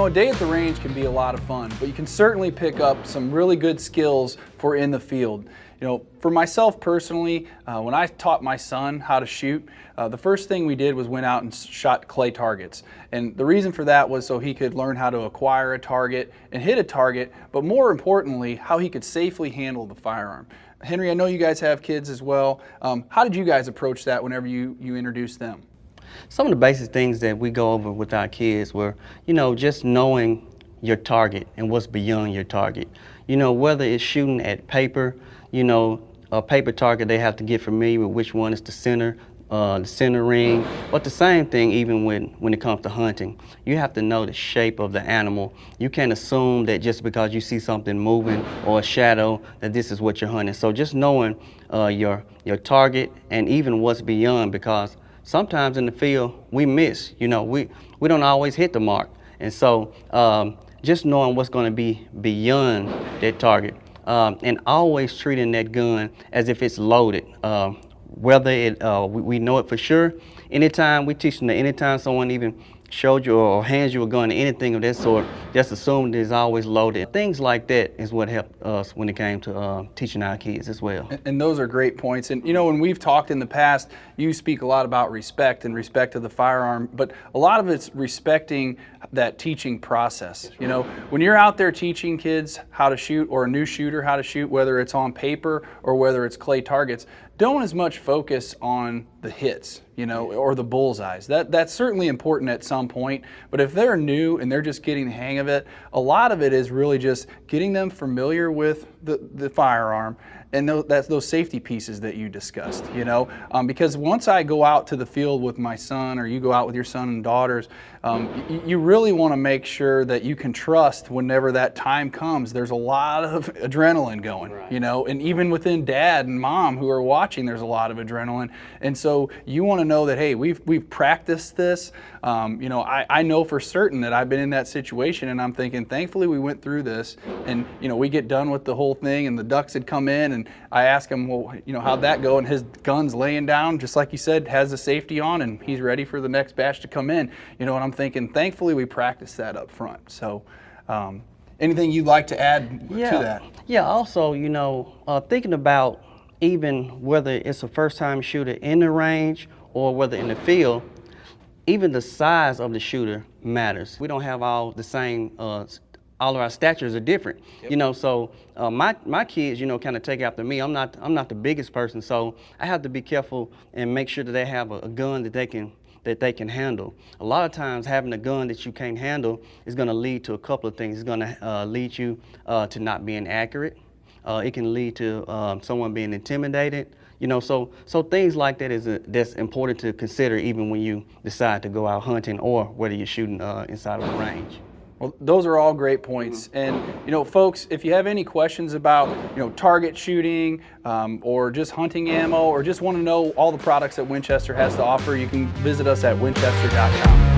know, a day at the range can be a lot of fun, but you can certainly pick up some really good skills for in the field. You know, for myself personally, when I taught my son how to shoot, the first thing we did was went out and shot clay targets. And the reason for that was so he could learn how to acquire a target and hit a target, but more importantly, how he could safely handle the firearm. Henry, I know you guys have kids as well. How did you guys approach that whenever you introduced them? Some of the basic things that we go over with our kids were, just knowing your target and what's beyond your target. Whether it's shooting at paper, a paper target, they have to get familiar with which one is the center ring. But the same thing even when it comes to hunting. You have to know the shape of the animal. You can't assume that just because you see something moving or a shadow that this is what you're hunting. So just knowing your target and even what's beyond, because sometimes in the field we miss. We don't always hit the mark. And so just knowing what's going to be beyond that target. And always treating that gun as if it's loaded. Whether we know it for sure. Anytime we teach them that anytime someone even showed you or hands you a gun or anything of that sort, just assume that it's always loaded. Things like that is what helped us when it came to teaching our kids as well. And those are great points. And when we've talked in the past, you speak a lot about respect and respect of the firearm, but a lot of it's respecting that teaching process. When you're out there teaching kids how to shoot, or a new shooter how to shoot, whether it's on paper or whether it's clay targets, don't as much focus on the hits, or the bullseyes. That's certainly important at some point, but if they're new and they're just getting the hang of it, a lot of it is really just getting them familiar with the firearm and those safety pieces that you discussed, because once I go out to the field with my son, or you go out with your son and daughters, you really want to make sure that you can trust whenever that time comes. There's a lot of adrenaline going, right. And even within dad and mom who are watching, there's a lot of adrenaline. And so you want to know that, hey, we've practiced this. I know for certain that I've been in that situation, and I'm thinking, thankfully we went through this, and we get done with the whole thing and the ducks had come in, and I ask him, well, how'd that go? And his gun's laying down, just like you said, has the safety on, and he's ready for the next batch to come in. And I'm thinking, thankfully we practiced that up front. So anything you'd like to add to that? Yeah, also, thinking about even whether it's a first-time shooter in the range or whether in the field, even the size of the shooter matters. We don't have all the same, all of our statures are different. Yep. So my kids, kind of take after me. I'm not the biggest person, so I have to be careful and make sure that they have a gun that they can handle. A lot of times having a gun that you can't handle is going to lead to a couple of things. It's going to lead you to not being accurate. It can lead to someone being intimidated. So things like that that's important to consider even when you decide to go out hunting or whether you're shooting inside of a range. Well, those are all great points. And, folks, if you have any questions about, target shooting or just hunting ammo, or just want to know all the products that Winchester has to offer, you can visit us at winchester.com.